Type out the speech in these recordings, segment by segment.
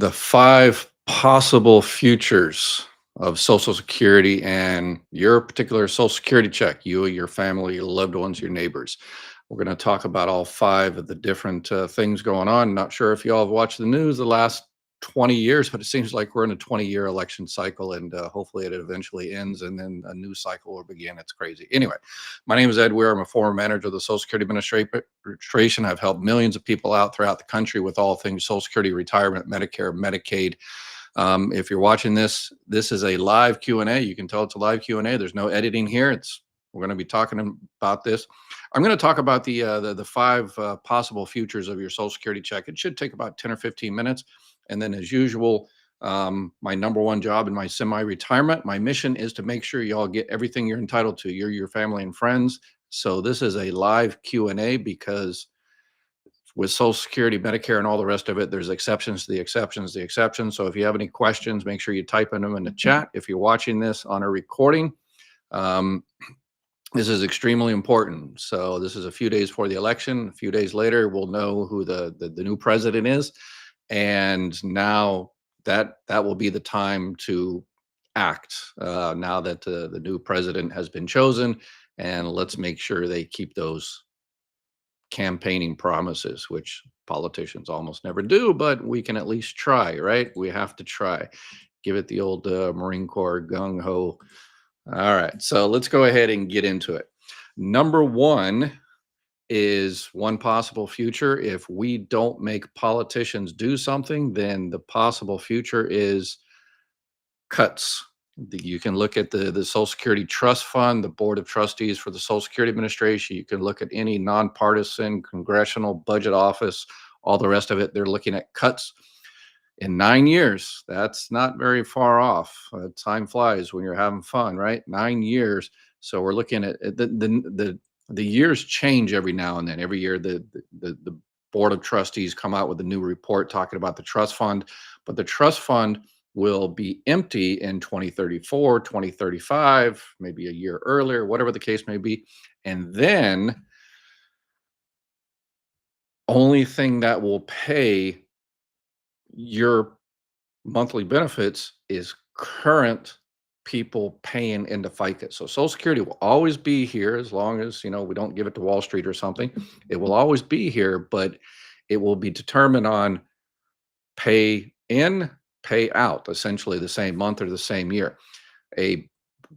the five possible futures of Social Security and your particular Social Security check, you, your family, your loved ones, your neighbors. We're going to talk about all five of the different things going on. Not sure if you all have watched the news the last 20 years, but it seems like we're in a 20-year election cycle, and hopefully it eventually ends and then a new cycle will begin. It's crazy. Anyway, my name is Ed Weir. I'm a former manager of the Social Security Administration. I've helped millions of people out throughout the country with all things Social Security, retirement, Medicare, Medicaid. If you're watching this is a live Q&A. You can tell it's a live Q&A. There's no editing here. We're going to be talking about this. I'm going to talk about the five possible futures of your Social Security check. It should take about 10 or 15 minutes. And then, as usual, my number one job in my semi-retirement, my mission is to make sure y'all get everything you're entitled to, your family and friends. So this is a live Q&A because with Social Security, Medicare, and all the rest of it, there's exceptions to the exceptions, the exceptions. So if you have any questions, make sure you type in them in the chat. If you're watching this on a recording, um, this is extremely important. So this is a few days before the election. A few days later, we'll know who the new president is. And now that will be the time to act now that the new president has been chosen. And let's make sure they keep those campaigning promises, which politicians almost never do, but we can at least try, right? We have to try. Give it the old Marine Corps gung ho. All right, so let's go ahead and get into it. Number one is one possible future. If we don't make politicians do something, then the possible future is cuts. You can look at the Social Security Trust Fund, the Board of Trustees for the Social Security Administration. You can look at any nonpartisan congressional budget office, all the rest of it. They're looking at cuts in 9 years. That's not very far off. Time flies when you're having fun, right? 9 years. So we're looking at the years change every now and then. Every year, the Board of Trustees come out with a new report talking about the trust fund, but the trust fund will be empty in 2034, 2035, maybe a year earlier, whatever the case may be. And then only thing that will pay your monthly benefits is current people paying into FICA. So Social Security will always be here as long as, we don't give it to Wall Street or something. It will always be here, but it will be determined on pay in, pay out, essentially the same month or the same year. A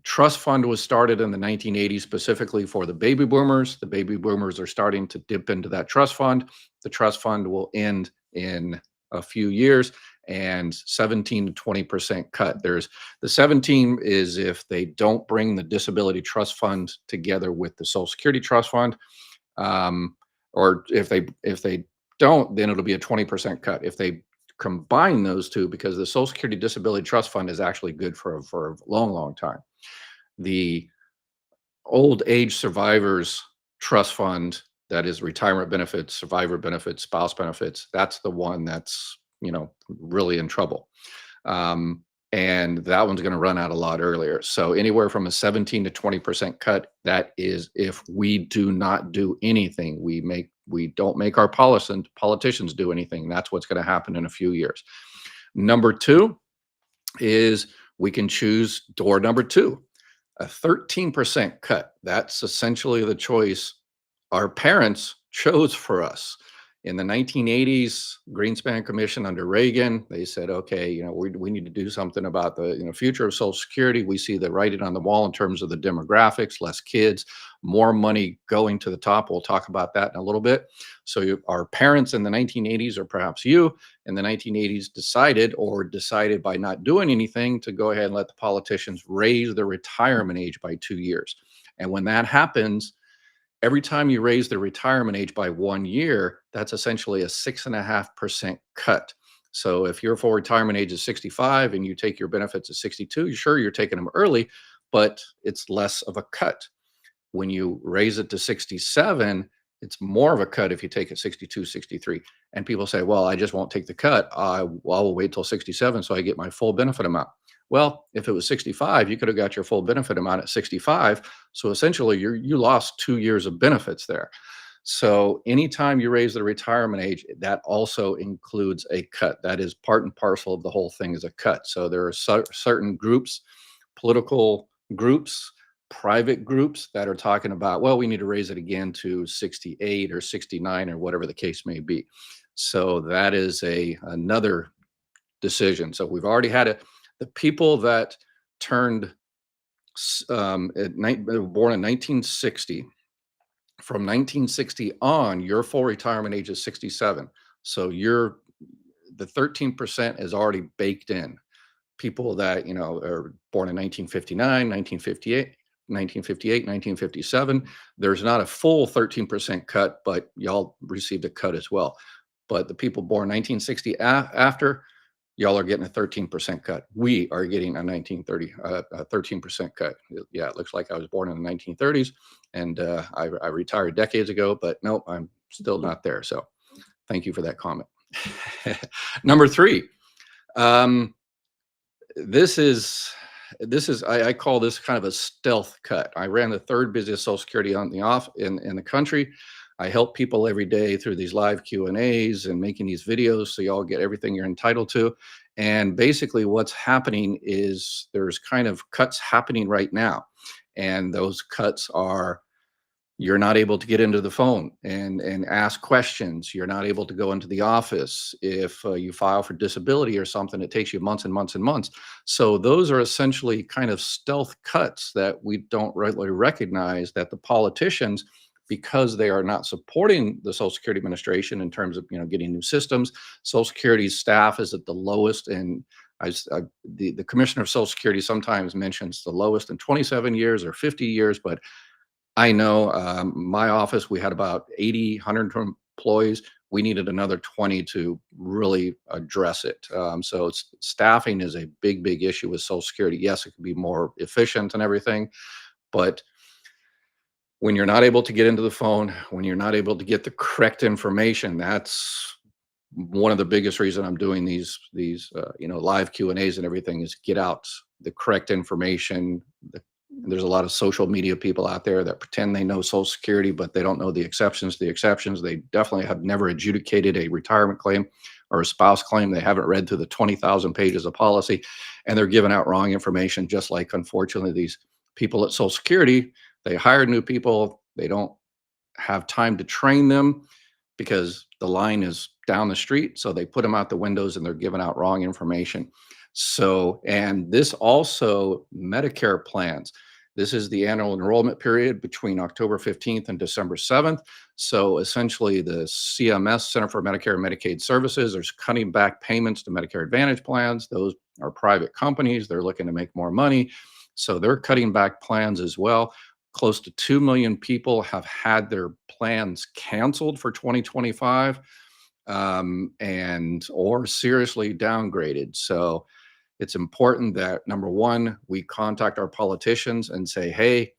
trust fund was started in the 1980s specifically for the baby boomers. The baby boomers are starting to dip into that trust fund. The trust fund will end in a few years, and 17 to 20% cut. There's the 17 is if they don't bring the disability trust fund together with the Social Security trust fund, or if they don't, then it'll be a 20% cut. If they combine those two, because the Social Security Disability Trust Fund is actually good for a long, long time. The Old Age Survivors Trust Fund, that is retirement benefits, survivor benefits, spouse benefits, that's the one that's, really in trouble. And that one's going to run out a lot earlier. So anywhere from a 17 to 20% cut, that is if we do not do anything. We don't make our politicians do anything. That's what's going to happen in a few years. Number two is we can choose door number two, a 13% cut. That's essentially the choice our parents chose for us. In the 1980s, Greenspan Commission under Reagan, they said, okay, we need to do something about the future of Social Security. We see the writing on the wall in terms of the demographics, less kids, more money going to the top. We'll talk about that in a little bit. So our parents in the 1980s, or perhaps you in the 1980s, decided by not doing anything to go ahead and let the politicians raise the retirement age by 2 years. And when that happens, every time you raise the retirement age by 1 year, that's essentially a 6.5% cut. So if your full retirement age is 65 and you take your benefits at 62, sure, you're taking them early, but it's less of a cut. When you raise it to 67, it's more of a cut if you take it 62, 63. And people say, well, I just won't take the cut. I will wait till 67 so I get my full benefit amount. Well, if it was 65, you could have got your full benefit amount at 65. So essentially, you lost 2 years of benefits there. So anytime you raise the retirement age, that also includes a cut. That is part and parcel of the whole thing is a cut. So there are certain groups, political groups, private groups that are talking about, well, we need to raise it again to 68 or 69 or whatever the case may be. So that is a another decision. So we've already had it. The people that turned they were born in 1960. From 1960 on, your full retirement age is 67. So you're the 13% is already baked in. People that, are born in 1959, 1958, 1958, 1957, there's not a full 13% cut, but y'all received a cut as well. But the people born 1960 after, y'all are getting a 13% cut. We are getting a 1930, a 13% cut. Yeah, it looks like I was born in the 1930s and I retired decades ago, but nope, I'm still not there. So thank you for that comment. Number three, um, this is I call this kind of a stealth cut. I ran the third busiest Social Security on the off in the country. I help people every day through these live Q&As and making these videos so y'all get everything you're entitled to. And basically what's happening is there's kind of cuts happening right now. And those cuts are you're not able to get into the phone and ask questions. You're not able to go into the office. If you file for disability or something, it takes you months and months and months. So those are essentially kind of stealth cuts that we don't really recognize, that the politicians, because they are not supporting the Social Security Administration in terms of getting new systems. Social Security's staff is at the lowest, and the Commissioner of Social Security sometimes mentions the lowest in 27 years or 50 years, but I know, my office, we had about 80, 100 employees. We needed another 20 to really address it. So staffing is a big, big issue with Social Security. Yes, it could be more efficient and everything, but when you're not able to get into the phone, when you're not able to get the correct information, that's one of the biggest reason I'm doing these live Q&As and everything, is get out the correct information. There's a lot of social media people out there that pretend they know Social Security, but they don't know the exceptions. The exceptions, they definitely have never adjudicated a retirement claim or a spouse claim. They haven't read through the 20,000 pages of policy, and they're giving out wrong information, just like, unfortunately, these people at Social Security, they hire new people. They don't have time to train them because the line is down the street. So they put them out the windows and they're giving out wrong information. So, and this also Medicare plans. This is the annual enrollment period between October 15th and December 7th. So essentially the CMS, Center for Medicare and Medicaid Services, is cutting back payments to Medicare Advantage plans. Those are private companies. They're looking to make more money. So they're cutting back plans as well. Close to 2 million people have had their plans canceled for 2025, and or seriously downgraded. So it's important that, number one, we contact our politicians and say, hey,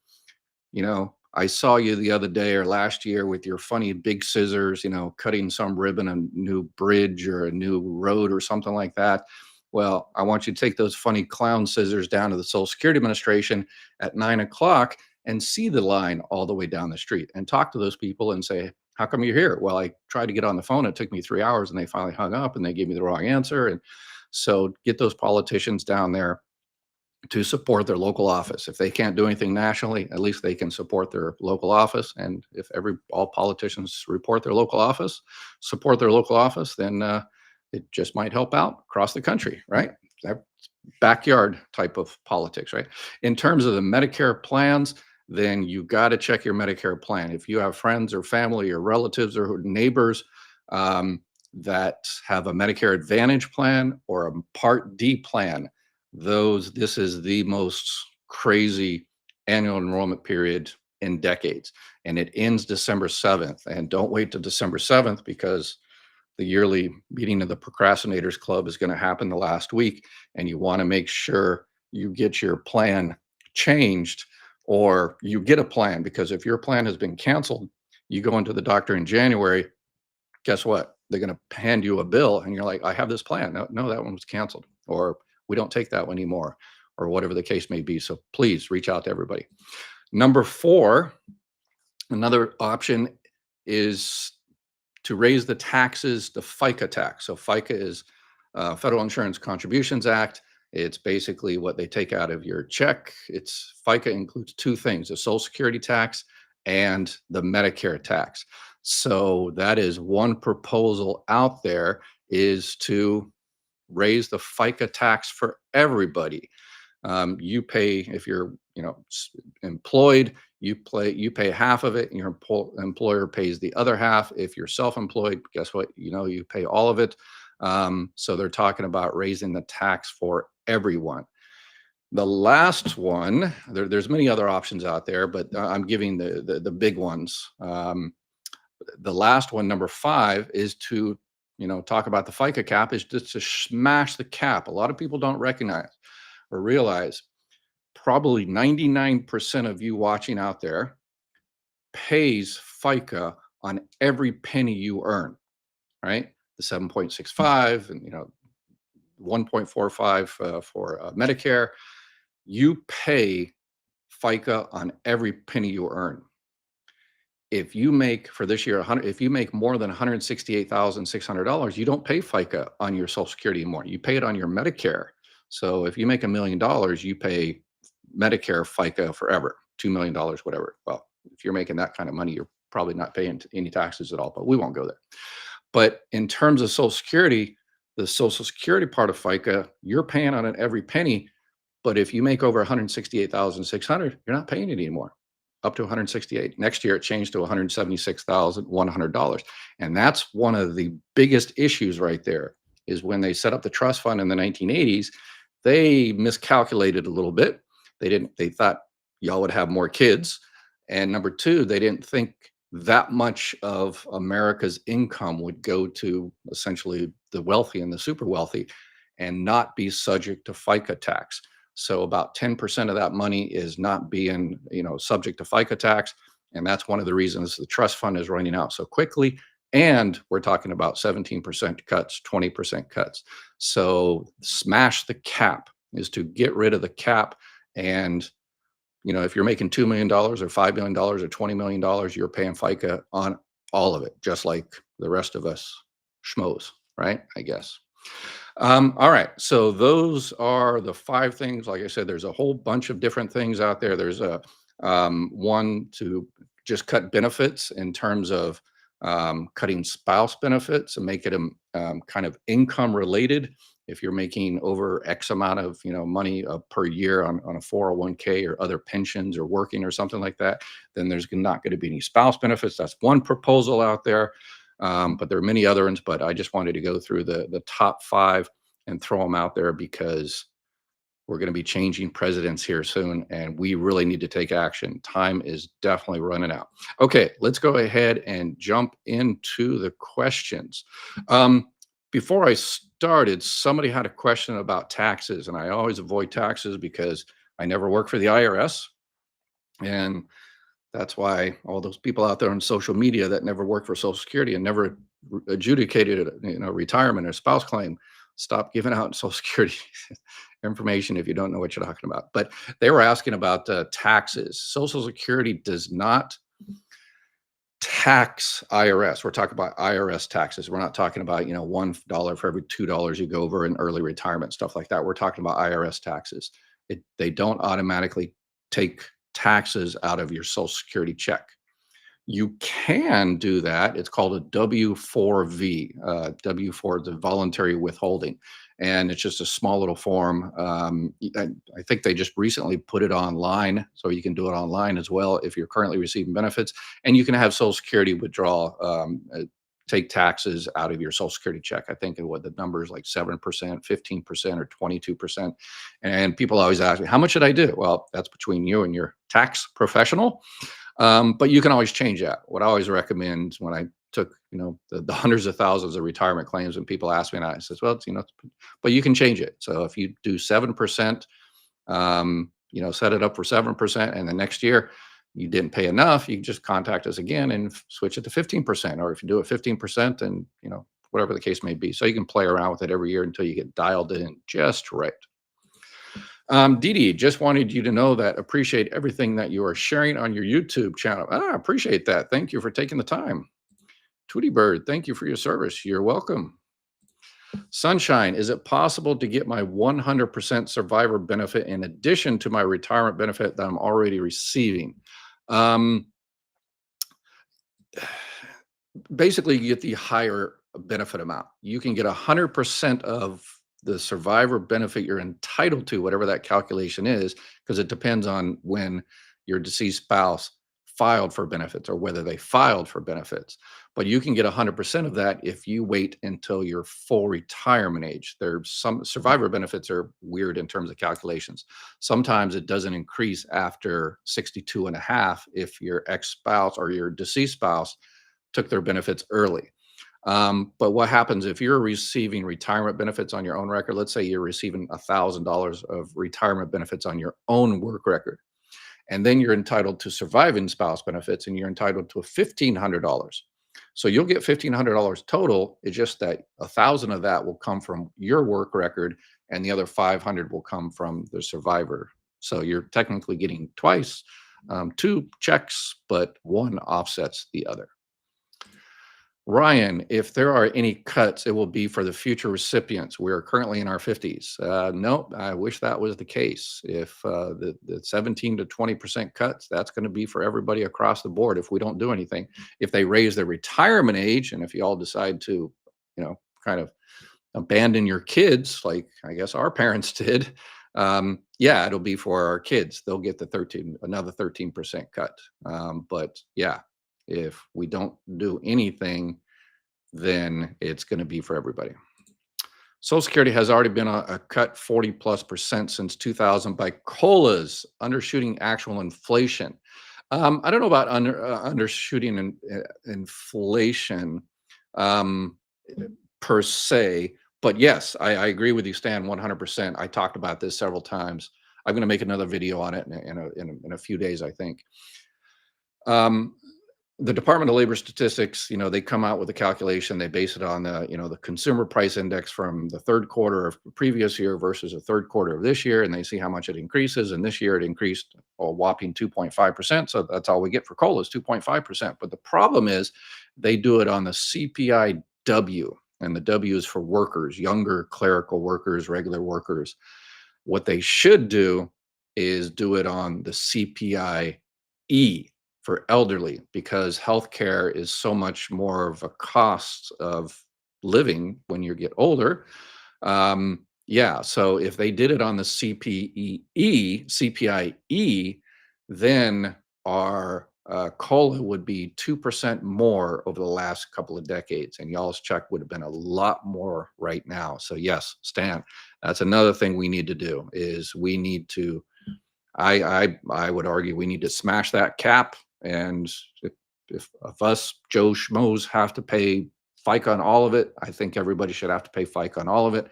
I saw you the other day or last year with your funny big scissors, cutting some ribbon, a new bridge or a new road or something like that. Well, I want you to take those funny clown scissors down to the Social Security Administration at 9 o'clock and see the line all the way down the street and talk to those people and say, how come you're here? Well, I tried to get on the phone. It took me 3 hours and they finally hung up and they gave me the wrong answer. And so get those politicians down there to support their local office. If they can't do anything nationally, at least they can support their local office. And if all politicians support their local office, then it just might help out across the country, right? That backyard type of politics, right? In terms of the Medicare plans, then you got to check your Medicare plan. If you have friends or family or relatives or neighbors that have a Medicare Advantage plan or a Part D plan, this is the most crazy annual enrollment period in decades, and it ends December 7th. And don't wait till December 7th, because the yearly meeting of the Procrastinators Club is going to happen the last week, and you want to make sure you get your plan changed, or you get a plan, because if your plan has been canceled, you go into the doctor in January, guess what? They're going to hand you a bill and you're like, I have this plan. No, no, that one was canceled, or we don't take that one anymore, or whatever the case may be. So please reach out to everybody. Number four, another option is to raise the taxes, the FICA tax. So FICA is Federal Insurance Contributions Act. It's basically what they take out of your check. It's FICA includes two things: the Social Security tax and the Medicare tax. So that is one proposal out there, is to raise the FICA tax for everybody. You pay if you're, employed. You pay half of it, and your employer pays the other half. If you're self-employed, guess what? You pay all of it. So they're talking about raising the tax for everyone. The last one, there's many other options out there, but I'm giving the big ones. The last one, number five, is to talk about the FICA cap, is just to smash the cap. A lot of people don't recognize or realize probably 99% of you watching out there pays FICA on every penny you earn, right? The 7.65 and 1.45 for Medicare. You pay FICA on every penny you earn. If you make for this year, if you make more than $168,600, you don't pay FICA on your Social Security anymore. You pay it on your Medicare. So if you make $1 million, you pay Medicare FICA forever, $2 million, whatever. Well, if you're making that kind of money, you're probably not paying any taxes at all, but we won't go there. But in terms of Social Security, the Social Security part of FICA, you're paying on it every penny. But if you make over 168,600, you're not paying it anymore. Up to 168. Next year, it changed to $176,100. And that's one of the biggest issues right there, is when they set up the trust fund in the 1980s, they miscalculated a little bit. They thought y'all would have more kids. And number two, they didn't think that much of America's income would go to essentially the wealthy and the super wealthy and not be subject to FICA tax. So about 10% of that money is not being, subject to FICA tax. And that's one of the reasons the trust fund is running out so quickly. And we're talking about 17% cuts, 20% cuts. So smash the cap is to get rid of the cap. And, if you're making $2 million or $5 million or $20 million, you're paying FICA on all of it, just like the rest of us schmoes, right? I guess. All right. So those are the five things. Like I said, there's a whole bunch of different things out there. There's a one to just cut benefits in terms of cutting spouse benefits and make it kind of income related. If you're making over X amount of money per year on a 401k or other pensions or working or something like that, then there's not going to be any spouse benefits. That's one proposal out there. But there are many other ones, but I just wanted to go through the top five and throw them out there because we're going to be changing presidents here soon, and we really need to take action. Time is definitely running out. Okay, let's go ahead and jump into the questions. Before I started, somebody had a question about taxes, and I always avoid taxes because I never work for the IRS. And that's why all those people out there on social media that never worked for Social Security and never adjudicated, retirement or spouse claim, stop giving out Social Security information if you don't know what you're talking about. But they were asking about taxes. Social Security does not tax IRS. We're talking about IRS taxes. We're not talking about, $1 for every $2 you go over in early retirement, stuff like that. We're talking about IRS taxes. They don't automatically take taxes out of your Social Security check. You can do that. It's called a W-4V. W-4 is a voluntary withholding. And it's just a small little form. I think they just recently put it online, so you can do it online as well if you're currently receiving benefits. And you can have Social Security withdraw, take taxes out of your Social Security check. I think what the number is like 7%, 15%, or 22%. And people always ask me, how much should I do? Well, that's between you and your tax professional. But you can always change that. What I always recommend when I took, the hundreds of thousands of retirement claims, and people ask me, and I says, well, but you can change it. So if you do 7%, set it up for 7%, and the next year you didn't pay enough, you can just contact us again and switch it to 15%. Or if you do it 15%, and whatever the case may be. So you can play around with it every year until you get dialed in just right. Dee Dee, just wanted you to know that appreciate everything that you are sharing on your YouTube channel. I appreciate that. Thank you for taking the time. Tweety Bird, thank you for your service. You're welcome. Sunshine, is it possible to get my 100% survivor benefit in addition to my retirement benefit that I'm already receiving? Um, Basically, you get the higher benefit amount. You can get 100% of the survivor benefit you're entitled to, whatever that calculation is, because it depends on when your deceased spouse filed for benefits or whether they filed for benefits. But you can get 100% of that if you wait until your full retirement age. There's some survivor benefits are weird in terms of calculations. Sometimes it doesn't increase after 62 and a half if your ex spouse or your deceased spouse took their benefits early. But what happens if you're receiving retirement benefits on your own record? Let's say you're receiving $1,000 of retirement benefits on your own work record, and then you're entitled to surviving spouse benefits, and you're entitled to $1,500. So you'll get $1,500 total. It's just that 1,000 of that will come from your work record, and the other 500 will come from the survivor. So you're technically getting twice, two checks, but one offsets the other. Ryan, if there are any cuts, it will be for the future recipients. We're currently in our 50s. Nope, I wish that was the case. If the 17 to 20% cuts, that's going to be for everybody across the board if we don't do anything. If they raise their retirement age, and if you all decide to, kind of abandon your kids, like I guess our parents did, yeah, it'll be for our kids. They'll get another 13% cut. But yeah, if we don't do anything, then it's going to be for everybody. Social Security has already been a cut 40+% since 2000 by COLAs, undershooting actual inflation. I don't know about undershooting inflation um, per se, but yes, I agree with you, Stan, 100%. I talked about this several times. I'm going to make another video on it in a few days, I think. Um, the Department of Labor Statistics, they come out with a calculation. They base it on the consumer price index from the third quarter of the previous year versus the third quarter of this year, and they see how much it increases. And this year it increased a whopping 2.5%. So that's all we get for cola is 2.5%. But the problem is they do it on the CPIW, and the W is for workers, younger clerical workers, regular workers. What they should do is do it on the CPIE for elderly, because healthcare is so much more of a cost of living when you get older. Yeah, so if they did it on the CPIE, then our COLA would be 2% more over the last couple of decades, and y'all's check would have been a lot more right now. So yes, Stan, that's another thing we need to do is we need to, I would argue we need to smash that cap. And if us Joe Schmoes have to pay FICA on all of it, I think everybody should have to pay FICA on all of it.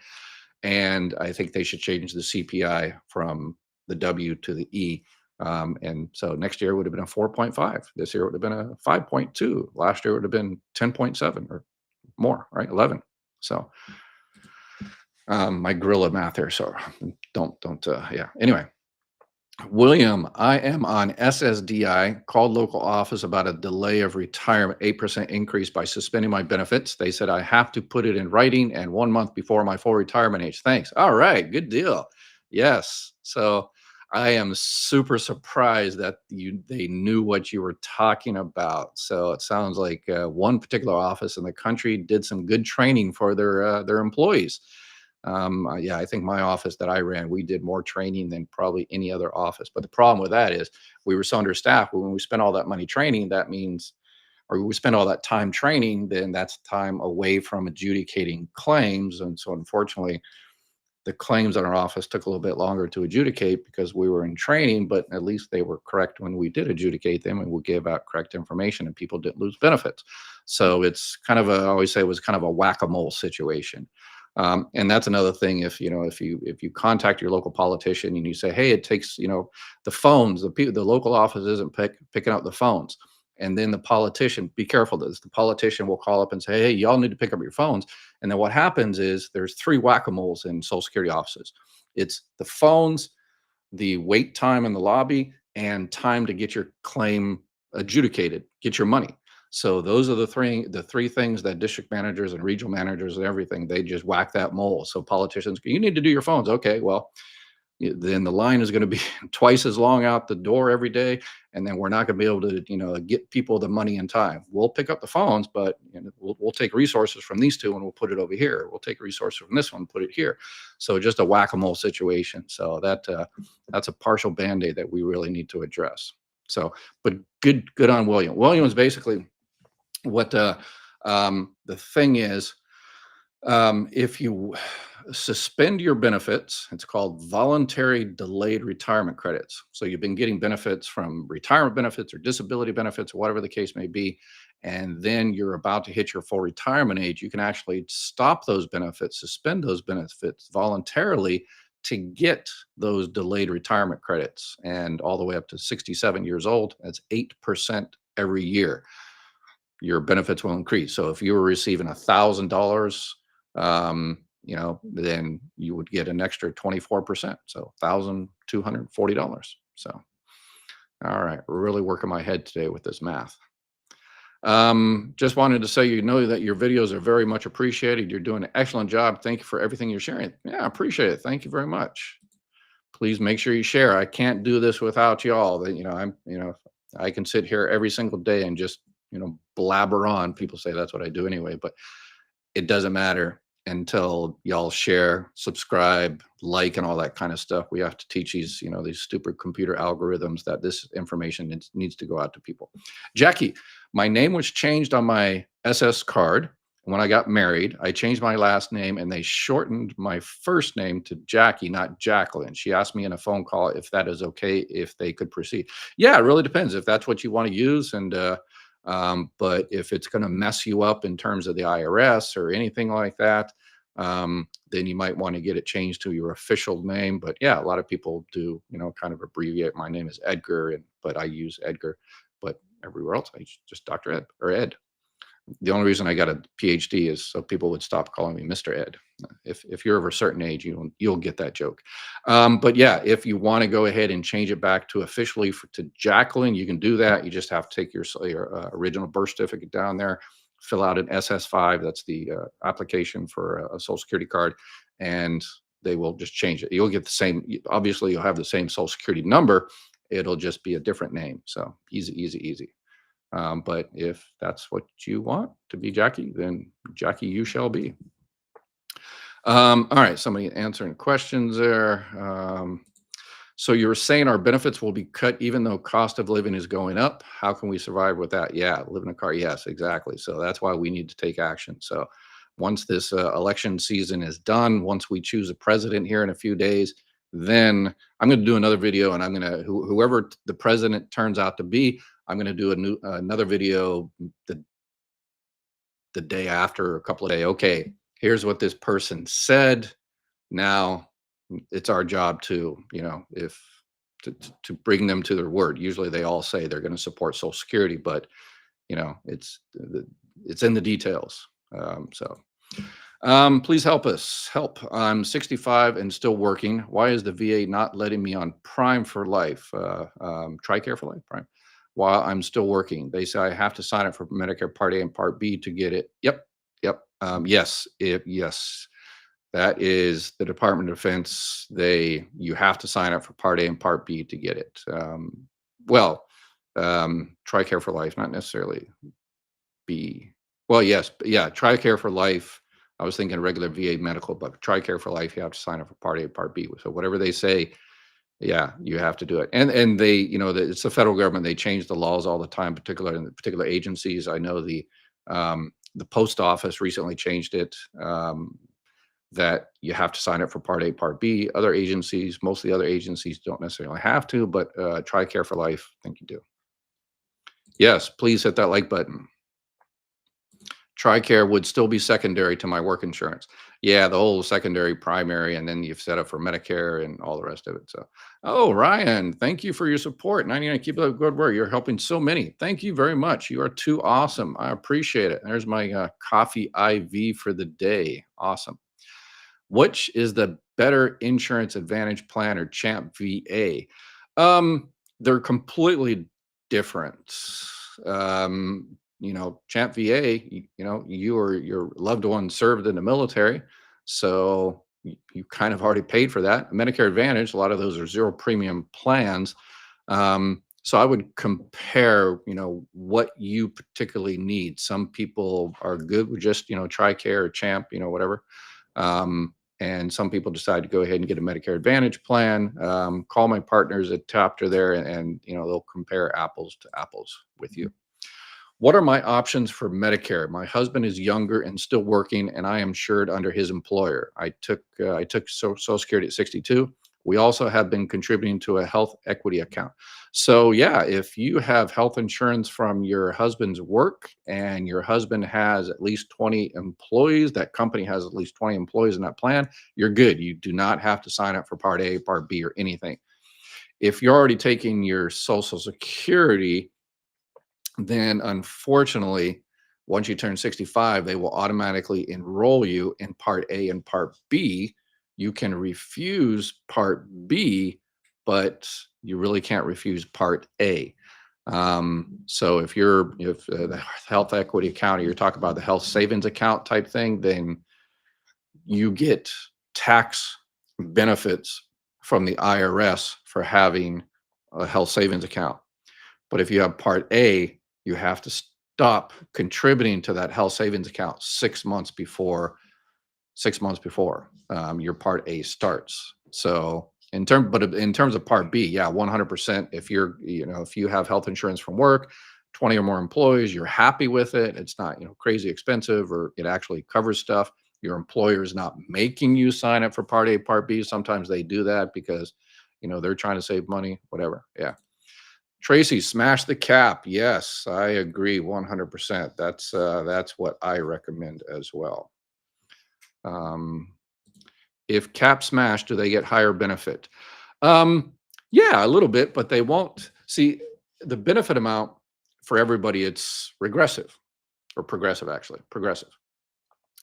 And I think they should change the CPI from the W to the E. And so next year would have been a 4.5. This year would have been a 5.2. Last year would have been 10.7 or more, right? 11. So my gorilla math here. So don't, yeah. Anyway. William, I am on SSDI, called local office about a delay of retirement, 8% increase by suspending my benefits. They said I have to put it in writing and 1 month before my full retirement age. Thanks. All right, good deal. Yes. So I am super surprised that they knew what you were talking about. So it sounds like one particular office in the country did some good training for their employees. Yeah, I think my office that I ran, we did more training than probably any other office. But the problem with that is we were so understaffed. When we spend all that money training, that means, or we spend all that time training, then that's time away from adjudicating claims. And so unfortunately, the claims in our office took a little bit longer to adjudicate because we were in training, but at least they were correct when we did adjudicate them, and we gave out correct information and people didn't lose benefits. So it's kind of I always say it was kind of a whack-a-mole situation. And that's another thing. If you contact your local politician and you say, hey, it takes the phones, the local office isn't picking up the phones, and then the politician, be careful of this, the politician will call up and say, hey, y'all need to pick up your phones. And then what happens is there's three whack-a-moles in Social Security offices. It's the phones, the wait time in the lobby, and time to get your claim adjudicated, get your money. So those are the three things that district managers and regional managers and everything, they just whack that mole. So politicians, you need to do your phones. Okay, well, then the line is going to be twice as long out the door every day, and then we're not going to be able to get people the money in time. We'll pick up the phones, but we'll take resources from these two and we'll put it over here. We'll take resources from this one and put it here. So just a whack-a-mole situation. So that's a partial band-aid that we really need to address. So but good on Williams. Basically what the thing is, if you suspend your benefits, it's called voluntary delayed retirement credits. So you've been getting benefits from retirement benefits or disability benefits or whatever the case may be, and then you're about to hit your full retirement age. You can actually stop those benefits, suspend those benefits voluntarily to get those delayed retirement credits, and all the way up to 67 years old. That's 8% every year. Your benefits will increase. So if you were receiving $1,000, then you would get an extra 24%. So $1,240. So, all right, really working my head today with this math. Just wanted to say, that your videos are very much appreciated. You're doing an excellent job. Thank you for everything you're sharing. Yeah, I appreciate it. Thank you very much. Please make sure you share. I can't do this without y'all. I can sit here every single day and just, blabber on. People say that's what I do anyway, but it doesn't matter until y'all share, subscribe, like, and all that kind of stuff. We have to teach these stupid computer algorithms that this information needs to go out to people. Jackie, my name was changed on my SS card when I got married. I changed my last name and they shortened my first name to Jackie, not Jacqueline. She asked me in a phone call if that is okay, if they could proceed. Yeah, it really depends if that's what you want to use. But if it's going to mess you up in terms of the IRS or anything like that, then you might want to get it changed to your official name. But yeah, a lot of people do, kind of abbreviate. My name is Edgar, but I use Edgar. But everywhere else, I just Dr. Ed or Ed. The only reason I got a PhD is so people would stop calling me Mr. Ed. If you're of a certain age, you'll get that joke. But yeah, if you want to go ahead and change it back to officially to Jacqueline, you can do that. You just have to take your original birth certificate down there, fill out an SS5. That's the application for a Social Security card, and they will just change it. You'll get the same. Obviously, you'll have the same Social Security number. It'll just be a different name. So easy, easy, easy. But if that's what you want to be Jackie, then Jackie you shall be. All right, somebody answering questions there. So you were saying our benefits will be cut even though cost of living is going up. How can we survive with that? Yeah, live in a car. Yes, exactly. So that's why we need to take action. So once this election season is done, once we choose a president here in a few days, then I'm going to do another video, and I'm going to whoever the president turns out to be, I'm going to do another video the day after, a couple of days. Okay, here's what this person said. Now it's our job to, if to bring them to their word. Usually they all say they're going to support Social Security, but it's in the details. Please help us. Help. I'm 65 and still working. Why is the VA not letting me on Prime for life? TRICARE for life, Prime. While I'm still working, they say I have to sign up for Medicare Part A and Part B to get it. Yep. Yes. Yes. That is the Department of Defense. You have to sign up for Part A and Part B to get it. TRICARE for life, not necessarily B. Well, yes, yeah, TRICARE for life. I was thinking regular VA medical, but TRICARE for life, you have to sign up for Part A, Part B. So whatever they say, yeah, you have to do it. And they, it's the federal government. They change the laws all the time, particularly in the particular agencies. I know the post office recently changed it, that you have to sign up for Part A, Part B. Other agencies, most of the other agencies don't necessarily have to, but TRICARE for life, I think you do. Yes, please hit that like button. TRICARE would still be secondary to my work insurance. Yeah, the whole secondary, primary, and then you've set up for Medicare and all the rest of it. So, oh, Ryan, thank you for your support. 99, keep up the good work. You're helping so many. Thank you very much. You are too awesome. I appreciate it. There's my coffee IV for the day. Awesome. Which is the better insurance advantage plan or Champ VA? They're completely different. Champ VA, you or your loved one served in the military, so you kind of already paid for that. Medicare Advantage, a lot of those are zero premium plans. So I would compare, what you particularly need. Some people are good with just, TRICARE or Champ, whatever. And some people decide to go ahead and get a Medicare Advantage plan. Call my partners at Chapter there, and they'll compare apples to apples with you. What are my options for Medicare? My husband is younger and still working, and I am insured under his employer. I took Social Security at 62. We also have been contributing to a health equity account. So yeah, if you have health insurance from your husband's work and your husband has at least 20 employees, that company has at least 20 employees in that plan, you're good. You do not have to sign up for Part A, Part B, or anything. If you're already taking your Social Security, then unfortunately, once you turn 65, they will automatically enroll you in Part A and Part B. You can refuse Part B, but you really can't refuse Part A. So if the health equity account, or you're talking about the health savings account type thing, then you get tax benefits from the IRS for having a health savings account. But if you have Part A, you have to stop contributing to that health savings account 6 months before your Part A starts. So in terms of Part B, yeah, 100%. If you have health insurance from work, 20 or more employees, you're happy with it. It's not crazy expensive, or it actually covers stuff. Your employer is not making you sign up for Part A, Part B. Sometimes they do that because they're trying to save money, whatever. Yeah. Tracy, smash the cap. Yes, I agree 100%. That's what I recommend as well. Um, if cap smash, do they get higher benefit? Yeah, a little bit, but they won't. See, the benefit amount for everybody, it's regressive, or progressive, actually, progressive.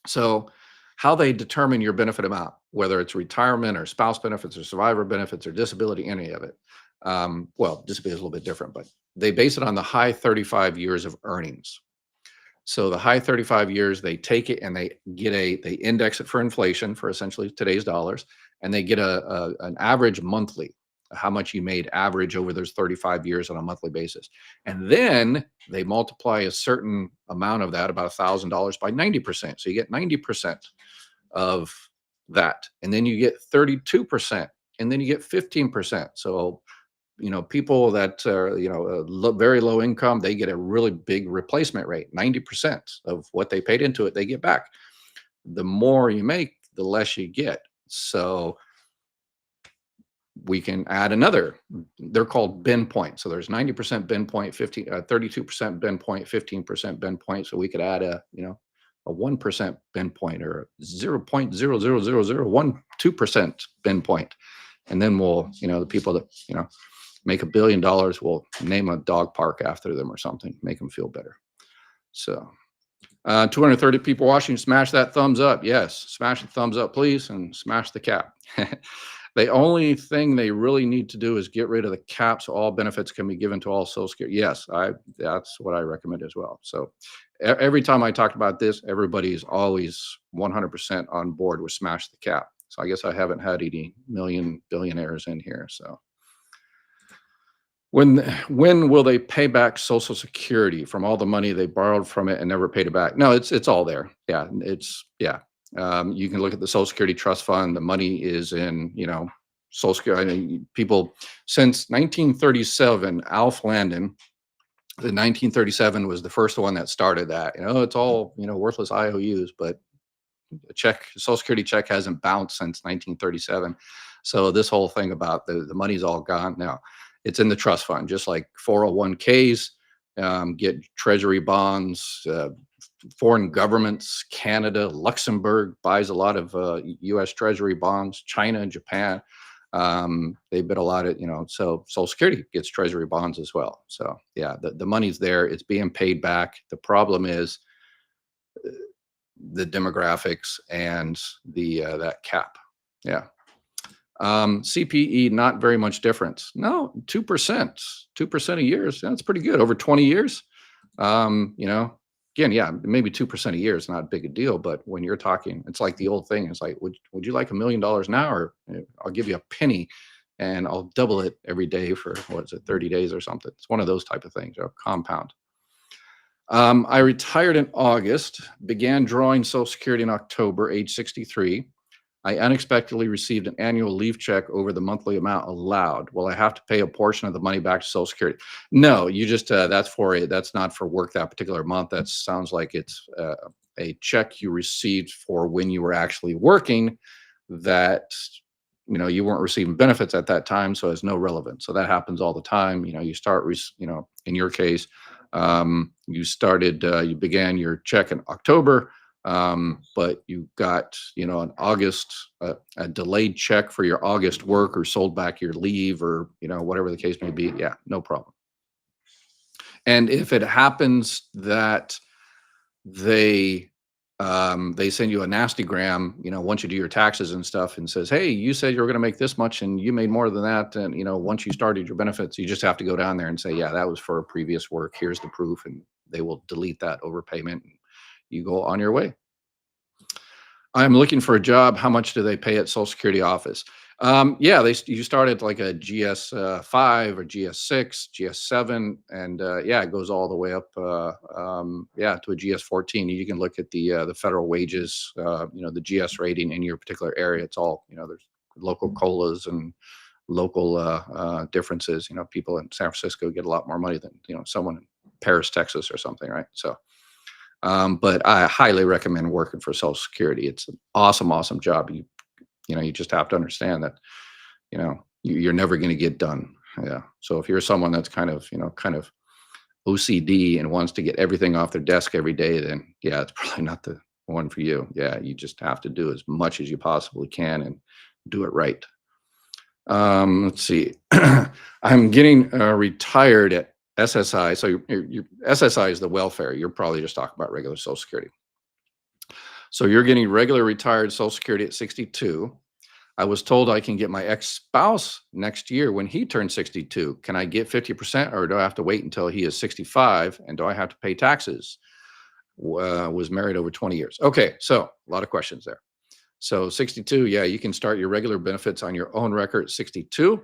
So how they determine your benefit amount, whether it's retirement or spouse benefits or survivor benefits or disability, any of it. Well, disability is a little bit different, but they base it on the high 35 years of earnings. So the high 35 years, they take it and they index it for inflation, for essentially today's dollars, and they get an average monthly, how much you made average over those 35 years on a monthly basis. And then they multiply a certain amount of that, about $1,000, by 90%. So you get 90% of that. And then you get 32%, and then you get 15%. So people that are, very low income, they get a really big replacement rate. 90% of what they paid into it, they get back. The more you make, the less you get. So we can add another. They're called bend point. So there's 90% bend point, 32% bend point, 15% bend point. So we could add a 1% bend point, or 0.00001 2% bend point. And then we'll, the people that, make $1 billion, we'll name a dog park after them or something, make them feel better. So 230 people watching, smash that thumbs up. Yes, smash the thumbs up, please, and smash the cap. The only thing they really need to do is get rid of the cap, so all benefits can be given to all Social Security. Yes, that's what I recommend as well. So every time I talk about this, everybody's always 100% on board with smash the cap. So I guess I haven't had any million billionaires in here. So when will they pay back Social Security from all the money they borrowed from it and never paid it back? No, it's all there. Yeah, you can look at the Social Security Trust Fund. The money is in, Social Security. I mean, people since 1937, Alf Landon, the 1937 was the first one that started that. It's all worthless IOUs, but Social Security check hasn't bounced since 1937. So this whole thing about the money's all gone now. It's in the trust fund, just like 401ks, get treasury bonds, foreign governments, Canada, Luxembourg buys a lot of US treasury bonds, China, Japan. They bid a lot of, so Social Security gets treasury bonds as well. So yeah, the money's there. It's being paid back. The problem is the demographics and that cap. Yeah. CPE, not very much difference. No, 2%, 2% a year. That's pretty good over 20 years. You know, again, yeah, maybe 2% a year is not big a deal, but when you're talking, it's like the old thing. It's like, would you like $1 million now, or I'll give you a penny, and I'll double it every day for what is it, 30 days or something. It's one of those type of things, compound. I retired in August, began drawing Social Security in October, age 63. I unexpectedly received an annual leave check over the monthly amount allowed. Will I have to pay a portion of the money back to Social Security? No, you just that's not for work that particular month. That sounds like it's a check you received for when you were actually working. That you weren't receiving benefits at that time, so it's no relevance. So that happens all the time. You start, in your case, you began your check in October, but you got, in August, a delayed check for your August work, or sold back your leave, or, whatever the case may be. Yeah, no problem. And if it happens that they they send you a nasty gram, once you do your taxes and stuff, and says, hey, you said you were going to make this much and you made more than that. And, once you started your benefits, you just have to go down there and say, yeah, that was for a previous work. Here's the proof. And they will delete that overpayment. And you go on your way. I'm looking for a job. How much do they pay at Social Security office? Yeah, you start at like a GS 5 or GS 6, GS 7, and yeah, it goes all the way up. Yeah, to a GS 14. You can look at the federal wages. The GS rating in your particular area. It's all there's local colas and local differences. People in San Francisco get a lot more money than someone in Paris, Texas, or something, right? So. But I highly recommend working for Social Security. It's an awesome, awesome job. You just have to understand that, you're never going to get done. Yeah. So if you're someone that's kind of OCD and wants to get everything off their desk every day, then yeah, it's probably not the one for you. Yeah. You just have to do as much as you possibly can and do it right. Let's see. I'm getting retired at SSI. So your SSI is the welfare. You're probably just talking about regular Social Security. So you're getting regular retired Social Security at 62. I was told I can get my ex-spouse next year when he turns 62. Can I get 50%, or do I have to wait until he is 65? And do I have to pay taxes? Was married over 20 years. Okay, so a lot of questions there. So 62, yeah, you can start your regular benefits on your own record at 62.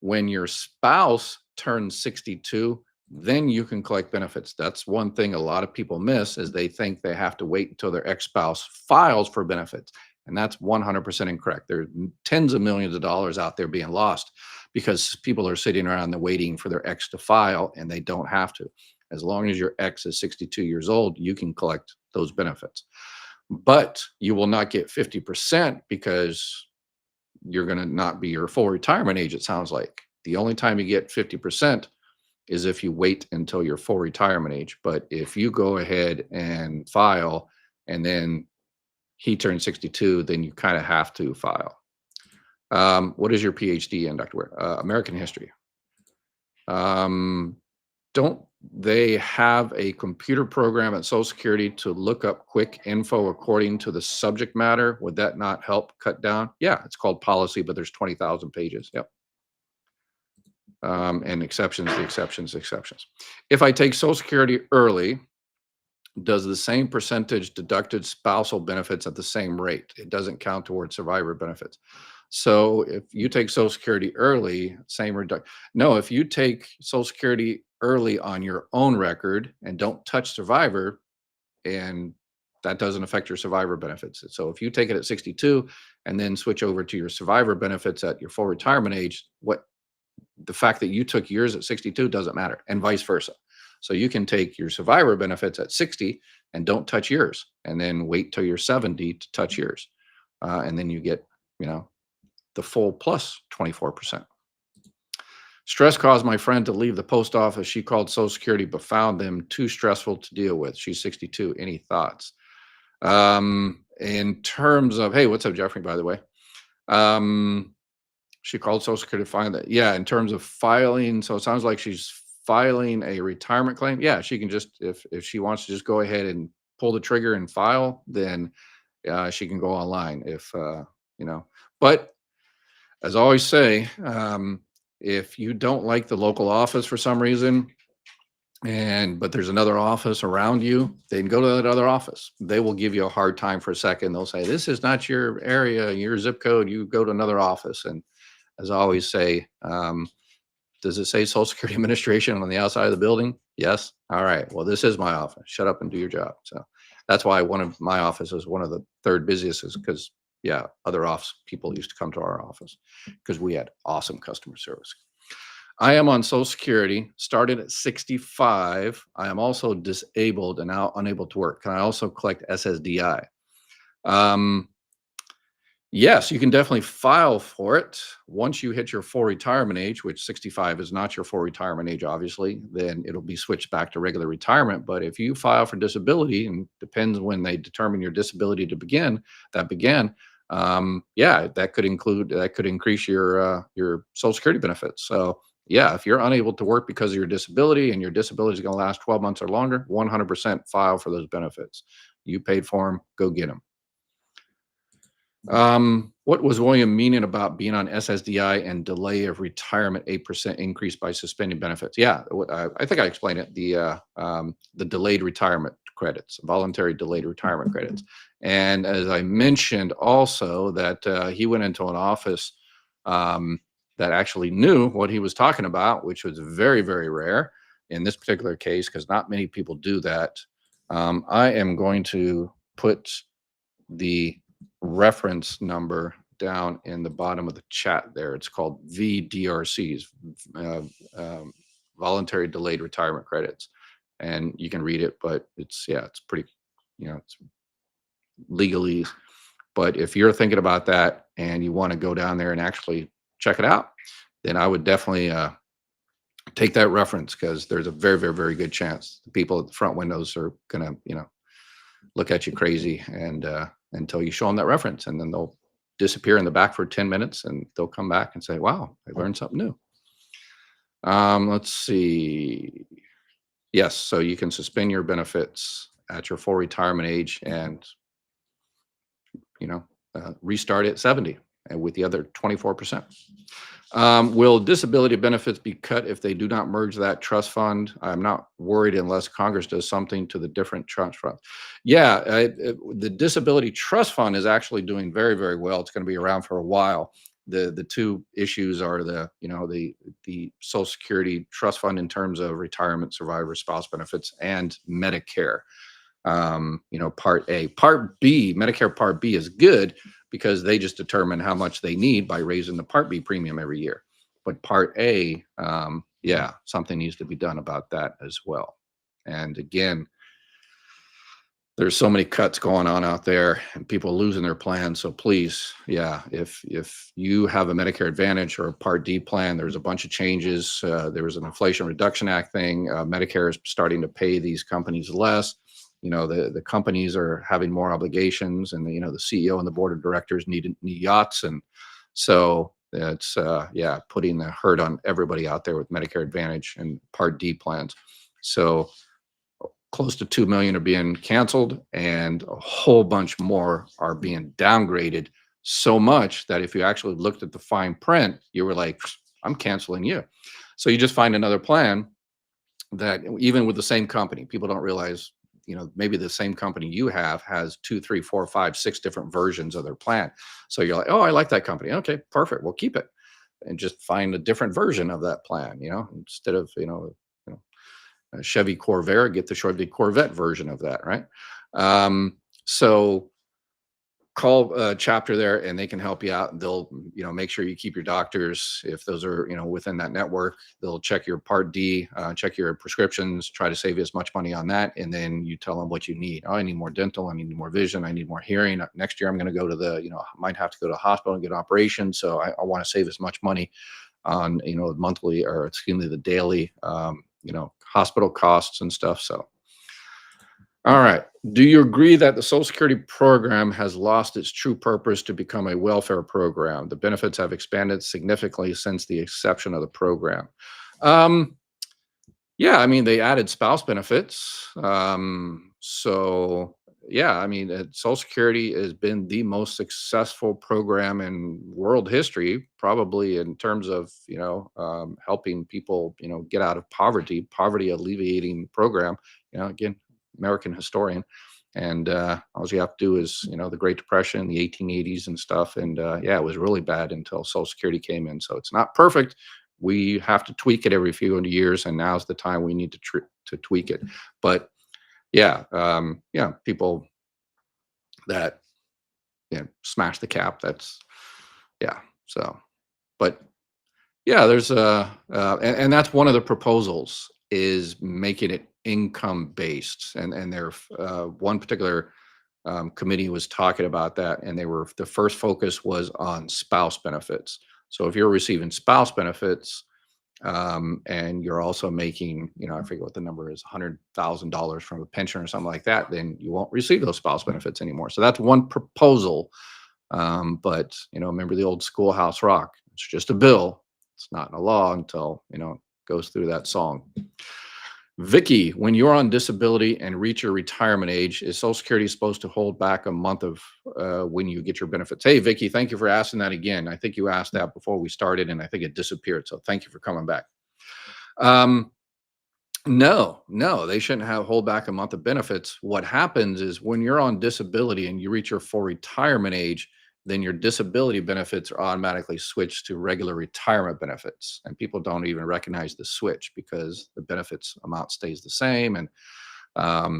When your spouse turns 62, then you can collect benefits. That's one thing a lot of people miss, is they think they have to wait until their ex-spouse files for benefits. And that's 100% incorrect. There are tens of millions of dollars out there being lost because people are sitting around and waiting for their ex to file, and they don't have to. As long as your ex is 62 years old, you can collect those benefits. But you will not get 50% because you're going to not be your full retirement age, it sounds like. The only time you get 50% is if you wait until your full retirement age. But if you go ahead and file, and then he turns 62, then you kind of have to file. What is your PhD in, Dr. Weir? American history. Don't they have a computer program at Social Security to look up quick info according to the subject matter? Would that not help cut down? Yeah, it's called policy, but there's 20,000 pages. Yep. And exceptions, the exceptions, exceptions. If I take Social Security early, does the same percentage deducted spousal benefits at the same rate? It doesn't count towards survivor benefits. So if you take Social Security early, same reduction. No, if you take Social Security early on your own record and don't touch survivor, and that doesn't affect your survivor benefits. So if you take it at 62 and then switch over to your survivor benefits at your full retirement age, what the fact that you took yours at 62 doesn't matter, and vice versa. So you can take your survivor benefits at 60 and don't touch yours, and then wait till you're 70 to touch yours. And then you get, the full plus 24%. Stress caused my friend to leave the post office. She called Social Security, but found them too stressful to deal with. She's 62. Any thoughts? In terms of, hey, what's up, Jeffrey, by the way? She called Social Security to find that. Yeah, in terms of filing, so it sounds like she's filing a retirement claim. Yeah, she can just, if she wants to just go ahead and pull the trigger and file, then she can go online. But as I always say, if you don't like the local office for some reason, but there's another office around you, then go to that other office. They will give you a hard time for a second. They'll say, this is not your area, your zip code. You go to another office. And as I always say, does it say Social Security Administration on the outside of the building? Yes. All right. Well, this is my office. Shut up and do your job. So that's why one of my offices, one of the third busiest, is because, yeah, other office people used to come to our office because we had awesome customer service. I am on Social Security, started at 65. I am also disabled and now unable to work. Can I also collect SSDI? Um, Yes, you can definitely file for it. Once you hit your full retirement age, which 65 is not your full retirement age, obviously, then it'll be switched back to regular retirement. But if you file for disability, and depends when they determine your disability to begin, yeah, that could increase your Social Security benefits. So yeah, if you're unable to work because of your disability and your disability is going to last 12 months or longer, 100% file for those benefits. You paid for them, go get them. What was William meaning about being on SSDI and delay of retirement 8% increase by suspending benefits? Yeah, I think I explained it. The delayed retirement credits, voluntary delayed retirement credits, and as I mentioned, also that he went into an office um, that actually knew what he was talking about, which was very, very rare in this particular case because not many people do that. I am going to put the reference number down in the bottom of the chat there. It's called VDRCs, uh, voluntary delayed retirement credits. And you can read it, but it's pretty, it's legalese. But if you're thinking about that and you want to go down there and actually check it out, then I would definitely take that reference because there's a very, very, very good chance the people at the front windows are going to, look at you crazy and until you show them that reference, and then they'll disappear in the back for 10 minutes and they'll come back and say, wow, I learned something new. Let's see. Yes, so you can suspend your benefits at your full retirement age and restart at 70 and with the other 24%. Will disability benefits be cut if they do not merge that trust fund? I'm not worried unless Congress does something to the different trust funds. Yeah, the disability trust fund is actually doing very, very well. It's going to be around for a while. The two issues are the Social Security trust fund in terms of retirement, survivor, spouse benefits, and Medicare. Part A. Part B, Medicare Part B is good because they just determine how much they need by raising the Part B premium every year. But Part A, yeah, something needs to be done about that as well. And again, there's so many cuts going on out there and people losing their plans. So please, yeah, if you have a Medicare Advantage or a Part D plan, there's a bunch of changes. There was an Inflation Reduction Act thing. Medicare is starting to pay these companies less. The companies are having more obligations, and the CEO and the board of directors need yachts, and so it's putting the hurt on everybody out there with Medicare Advantage and Part D plans. So close to 2 million are being canceled, and a whole bunch more are being downgraded so much that if you actually looked at the fine print, you were like, I'm canceling you. So you just find another plan that even with the same company, people don't realize, maybe the same company you have has 2, 3, 4, 5, 6 different versions of their plan. So you're like, oh, I like that company. Okay, perfect. We'll keep it. And just find a different version of that plan, instead of, a Chevy Corvair, get the Chevy Corvette version of that, right? So call a chapter there and they can help you out. They'll, make sure you keep your doctors. If those are, within that network, they'll check your Part D, check your prescriptions, try to save you as much money on that. And then you tell them what you need. Oh, I need more dental. I need more vision. I need more hearing. Next year, I'm going to go to might have to go to the hospital and get an operation. So I want to save as much money on, monthly or the daily, hospital costs and stuff. So, all right. Do you agree that the Social Security program has lost its true purpose to become a welfare program? The benefits have expanded significantly since the inception of the program. Yeah, I mean, they added spouse benefits. So yeah, I mean, Social Security has been the most successful program in world history, probably in terms of, helping people, get out of poverty alleviating program. Again, American historian. And all you have to do is, the Great Depression, the 1880s and stuff. And yeah, it was really bad until Social Security came in. So it's not perfect. We have to tweak it every few years, and now's the time we need to tweak it. But yeah, yeah, people that smash the cap. That's yeah. So, but yeah, there's and that's one of the proposals is making it income based, and there one particular committee was talking about that, and the first focus was on spouse benefits. So if you're receiving spouse benefits, and you're also making, I forget what the number is, $100,000 from a pension or something like that, then you won't receive those spouse benefits anymore. So that's one proposal. But remember the old schoolhouse rock. It's just a bill. It's not in a law until it goes through that song. Vicky, when you're on disability and reach your retirement age, is Social Security supposed to hold back a month of when you get your benefits? Hey, Vicky, thank you for asking that again. I think you asked that before we started, and I think it disappeared. So thank you for coming back. Um, no, no, they shouldn't have hold back a month of benefits. What happens is when you're on disability and you reach your full retirement age, then your disability benefits are automatically switched to regular retirement benefits. And people don't even recognize the switch because the benefits amount stays the same, and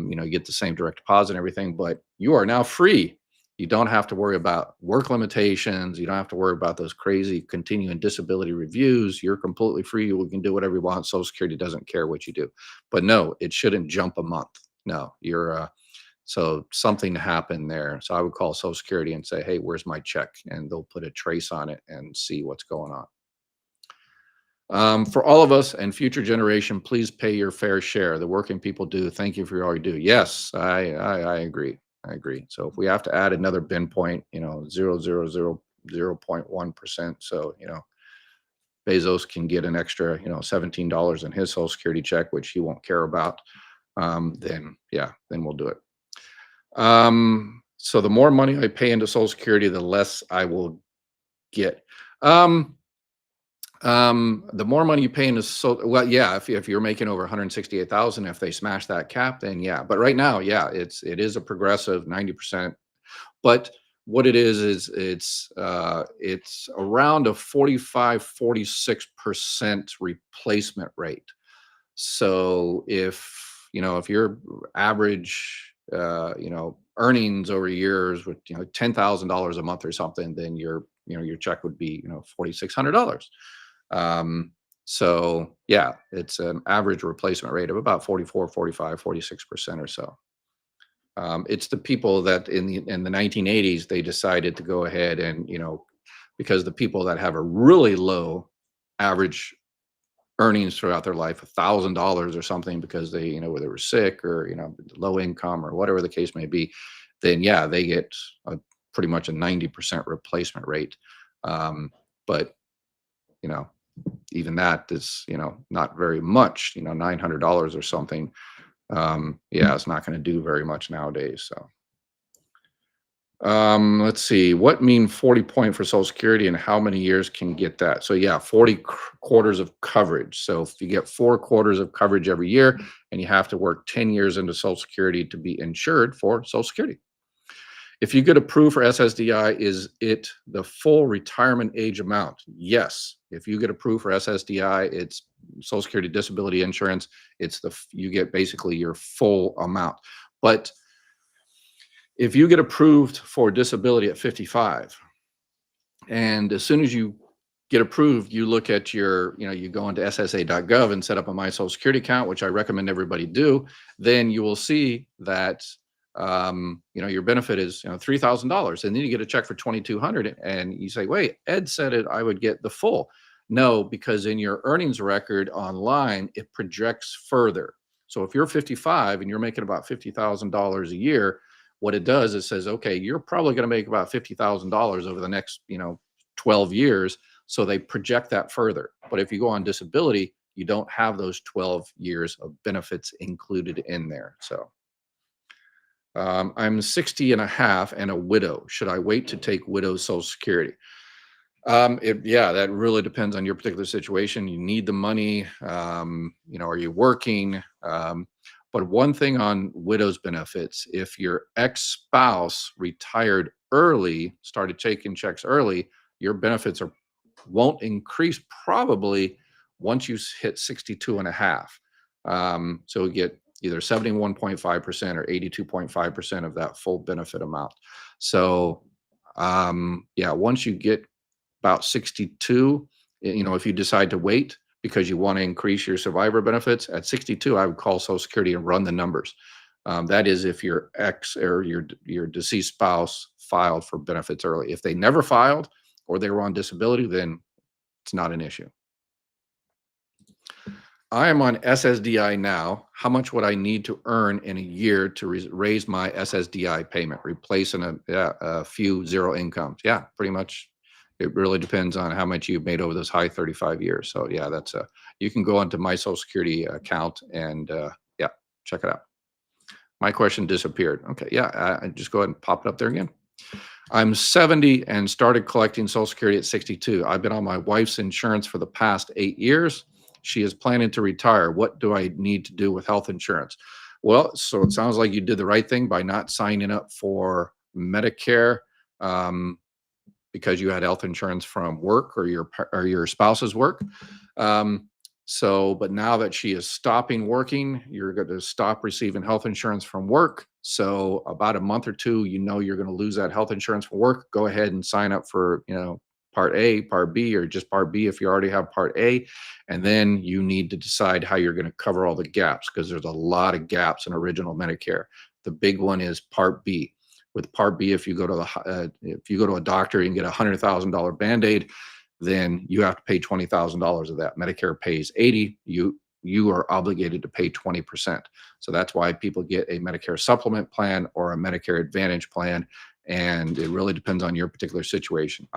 you get the same direct deposit and everything, but you are now free. You don't have to worry about work limitations. You don't have to worry about those crazy continuing disability reviews. You're completely free. You can do whatever you want. Social Security doesn't care what you do. But no, it shouldn't jump a month. No, so something happened there. So I would call Social Security and say, hey, where's my check? And they'll put a trace on it and see what's going on. For all of us and future generation, please pay your fair share. The working people do. Thank you for all you do. Yes, I agree. I agree. So if we have to add another bin point, 0.1%. So, Bezos can get an extra, $17 in his Social Security check, which he won't care about. Then yeah, then we'll do it. So the more money I pay into Social Security, the less I will get. The more money you pay into well, yeah, if you're making over 168,000, if they smash that cap, then yeah. But right now, yeah, it is a progressive 90%. But what it is it's around a 45-46% replacement rate. So if your average earnings over years with $10,000 a month or something, then your check would be $4,600. So yeah, it's an average replacement rate of about 44, 45, 46% or so. It's the people that in the 1980s, they decided to go ahead and, because the people that have a really low average earnings throughout their life, $1,000 or something, because they, whether they were sick or, low income or whatever the case may be, then yeah, they get pretty much a 90% replacement rate. But, even that is, not very much, $900 or something. Yeah, it's not going to do very much nowadays. So, let's see, what mean 40 point for Social Security and how many years can get that? So yeah, 40 quarters of coverage. So if you get 4 quarters of coverage every year, and you have to work 10 years into Social Security to be insured for Social Security. If you get approved for SSDI, is it the full retirement age amount? Yes. If you get approved for SSDI, it's Social Security disability insurance. You get basically your full amount. But if you get approved for disability at 55, and as soon as you get approved, you look at you go into SSA.gov and set up a My Social Security account, which I recommend everybody do, then you will see that your benefit is $3,000, and then you get a check for 2,200, and you say, wait, Ed said I would get the full. No, because in your earnings record online, it projects further. So if you're 55 and you're making about $50,000 a year, what it does is says, okay, you're probably going to make about $50,000 over the next 12 years. So they project that further. But if you go on disability, you don't have those 12 years of benefits included in there. So I'm 60 and a half and a widow. Should I wait to take widow's Social Security? Yeah, that really depends on your particular situation. You need the money. Are you working? But one thing on widow's benefits, if your ex-spouse retired early, started taking checks early, your benefits won't increase probably once you hit 62 and a half. So you get either 71.5% or 82.5% of that full benefit amount. So yeah, once you get about 62, if you decide to wait because you want to increase your survivor benefits at 62, I would call Social Security and run the numbers. That is if your ex or your deceased spouse filed for benefits early. If they never filed or they were on disability, then it's not an issue. I am on SSDI now. How much would I need to earn in a year to raise my SSDI payment, replacing a few zero incomes? Yeah, pretty much. It really depends on how much you've made over those high 35 years. So yeah, you can go onto my Social Security account and yeah, check it out. My question disappeared. Okay, yeah, I just go ahead and pop it up there again. I'm 70 and started collecting Social Security at 62. I've been on my wife's insurance for the past 8 years. She is planning to retire. What do I need to do with health insurance? Well, so it sounds like you did the right thing by not signing up for Medicare um, because you had health insurance from work or your spouse's work. Um, but now that she is stopping working, you're going to stop receiving health insurance from work. So about a month or two, you're going to lose that health insurance from work. Go ahead and sign up for, Part A, Part B, or just Part B if you already have Part A. And then you need to decide how you're going to cover all the gaps because there's a lot of gaps in original Medicare. The big one is Part B. With Part B, if you go to a doctor and get $100,000 Band-Aid, then you have to pay $20,000 of that. Medicare pays 80. You are obligated to pay 20%. So that's why people get a Medicare supplement plan or a Medicare Advantage plan, and it really depends on your particular situation.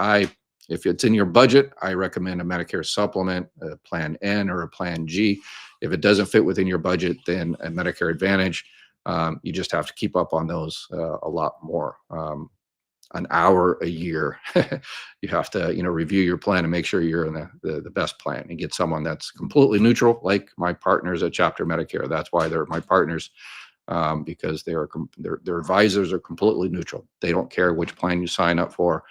If it's in your budget, I recommend a Medicare supplement, a Plan N or a Plan G. If it doesn't fit within your budget, then a Medicare Advantage. You just have to keep up on those a lot more. An hour a year. You have to, review your plan and make sure you're in the best plan and get someone that's completely neutral, like my partners at Chapter Medicare. That's why they're my partners, because their advisors are completely neutral. They don't care which plan you sign up for,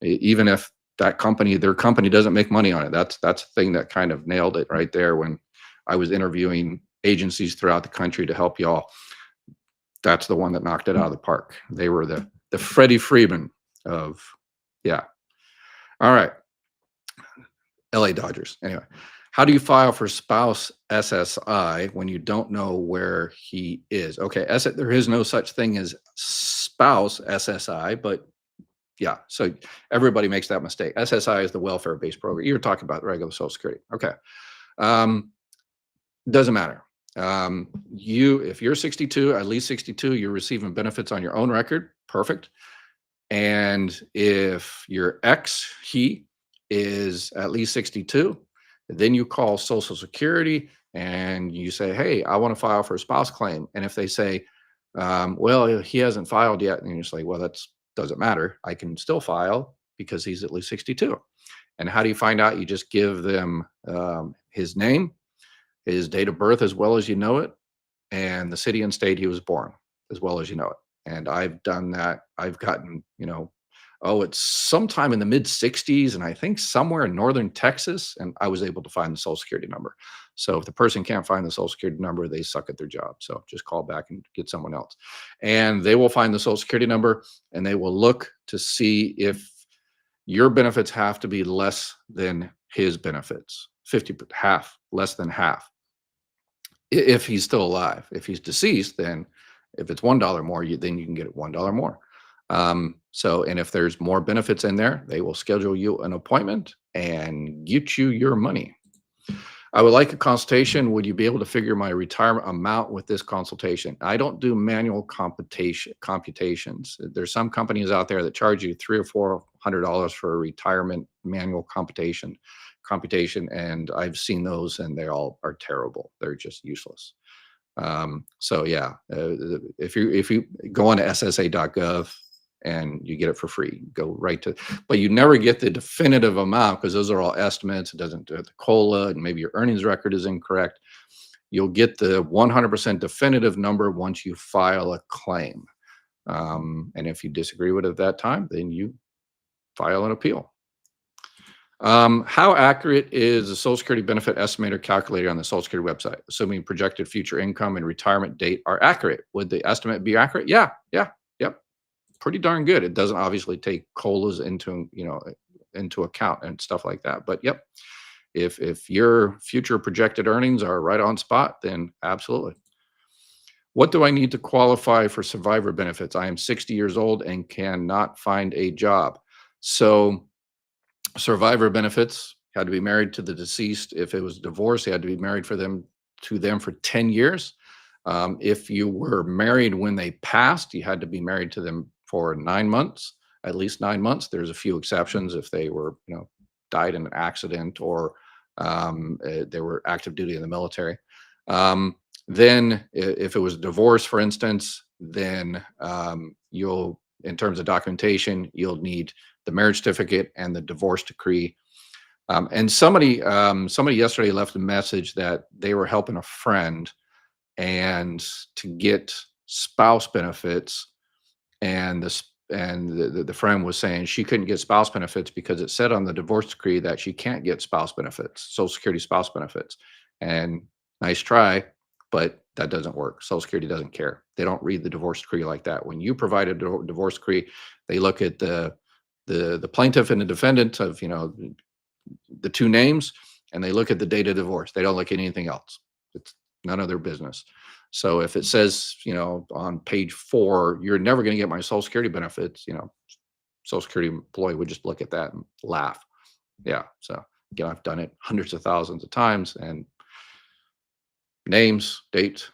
even if their company doesn't make money on it. That's the thing that kind of nailed it right there when I was interviewing agencies throughout the country to help y'all. That's the one that knocked it out of the park. They were the Freddie Freeman of, yeah. All right. LA Dodgers. Anyway, how do you file for spouse SSI when you don't know where he is? Okay, there is no such thing as spouse SSI, but yeah, so everybody makes that mistake. SSI is the welfare-based program. You're talking about regular Social Security. Okay. Doesn't matter. If you're 62, at least 62, you're receiving benefits on your own record. Perfect. And if your he is at least 62, then you call Social Security and you say, hey, I want to file for a spouse claim. And if they say, well, he hasn't filed yet, and you're just like, well, that doesn't matter. I can still file because he's at least 62. And how do you find out? You just give them his name, his date of birth as well as you know it, and the city and state he was born as well as you know it. And I've done that. I've gotten, it's sometime in the mid 60s, and I think somewhere in northern Texas, and I was able to find the Social Security number. So if the person can't find the Social Security number, they suck at their job. So just call back and get someone else. And they will find the Social Security number, and they will look to see if your benefits have to be less than his benefits, less than half if he's still alive. If he's deceased, then if it's $1 more, then you can get it $1 more. And if there's more benefits in there, they will schedule you an appointment and get you your money. I would like a consultation. Would you be able to figure my retirement amount with this consultation? I don't do manual computations. There's some companies out there that charge you $300 or $400 for a retirement manual computation, and I've seen those, and they all are terrible. They're just useless. So yeah, if you go on to SSA.gov and you get it for free, go right to, but you never get the definitive amount because those are all estimates. It doesn't do the COLA, and maybe your earnings record is incorrect. You'll get the 100% definitive number once you file a claim. And if you disagree with it at that time, then you file an appeal. How accurate is the Social Security benefit estimator calculator on the Social Security website? Assuming projected future income and retirement date are accurate. Would the estimate be accurate? Yeah, yeah, yep. Pretty darn good. It doesn't obviously take COLAs into account and stuff like that. But yep, if your future projected earnings are right on spot, then absolutely. What do I need to qualify for survivor benefits? I am 60 years old and cannot find a job. So survivor benefits had to be married to the deceased. If it was divorce, you had to be married to them for 10 years. If you were married when they passed, you had to be married to them for 9 months, at least 9 months. There's a few exceptions if they were, died in an accident or they were active duty in the military. Then, if it was divorce, for instance, then in terms of documentation, you'll need the marriage certificate and the divorce decree. And somebody yesterday left a message that they were helping a friend and to get spouse benefits, and the friend was saying she couldn't get spouse benefits because it said on the divorce decree that she can't get spouse benefits, Social Security spouse benefits. And nice try, but that doesn't work. Social Security doesn't care. They don't read the divorce decree like that. When you provide a divorce decree, they look at the plaintiff and the defendant of the two names, and they look at the date of divorce. They don't look at anything else. It's none of their business. So if it says, on page 4, you're never going to get my Social Security benefits, Social Security employee would just look at that and laugh. Yeah. So again, I've done it hundreds of thousands of times, and names, date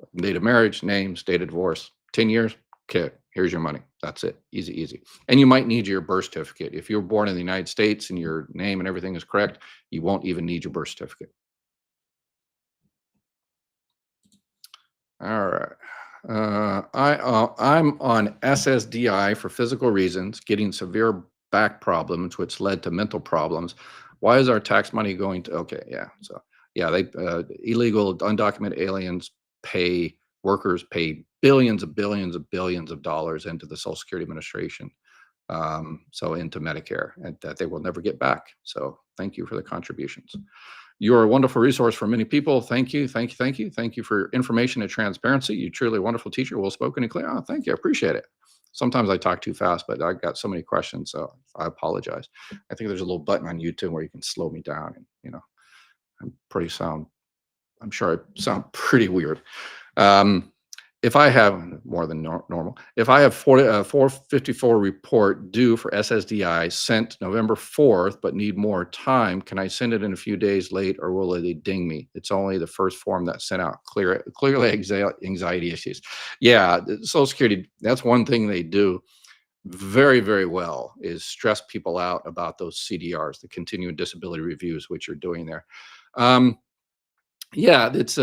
of marriage, names, date of divorce, 10 years. Okay, here's your money. That's it. Easy, easy. And you might need your birth certificate. If you were born in the United States and your name and everything is correct, you won't even need your birth certificate. All right. I'm on SSDI for physical reasons, getting severe back problems, which led to mental problems. Why is our tax money going to? Okay, yeah. So yeah, they illegal undocumented aliens workers pay billions of billions of dollars into the Social Security Administration, so into Medicare, and that they will never get back. So thank you for the contributions. You're a wonderful resource for many people. Thank you, thank you, thank you. Thank you for your information and transparency. You're truly a wonderful teacher, well spoken and clear. Oh, thank you. I appreciate it. Sometimes I talk too fast, but I got so many questions, so I apologize. I think there's a little button on YouTube where you can slow me down, and I'm sure I sound pretty weird. If I have more than normal, if I have 454 report due for SSDI sent November 4th, but need more time, can I send it in a few days late, or will they ding me? It's only the first form that's sent out. Clearly anxiety issues. Yeah, Social Security, that's one thing they do very, very well, is stress people out about those CDRs, the continuing disability reviews, which you're doing there. Yeah, it's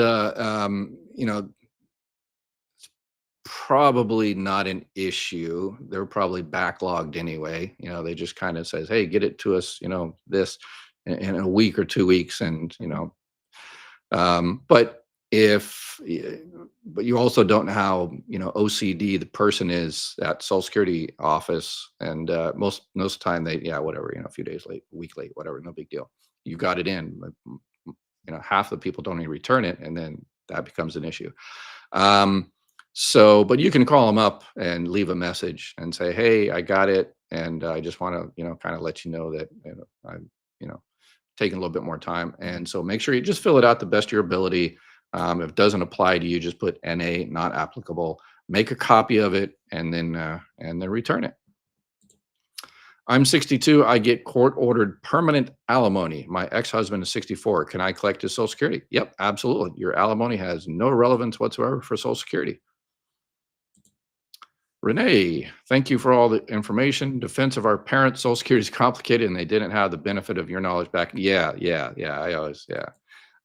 probably not an issue. They're probably backlogged anyway. They just kind of says, "Hey, get it to us, this in a week or 2 weeks," and but but you also don't know how OCD the person is at Social Security office, and most of the time they whatever, a few days late, a week late, whatever, no big deal. You got it in. Half the people don't even return it, and then that becomes an issue. But you can call them up and leave a message and say, "Hey, I got it, and I just want to, kind of let you know that I'm, taking a little bit more time." And so make sure you just fill it out the best of your ability. If it doesn't apply to you, just put NA, not applicable. Make a copy of it, and then return it. I'm 62. I get court-ordered permanent alimony. My ex-husband is 64. Can I collect his Social Security? Yep, absolutely. Your alimony has no relevance whatsoever for Social Security. Renee, thank you for all the information. Defense of our parents' Social Security is complicated, and they didn't have the benefit of your knowledge back. Yeah. I always, yeah.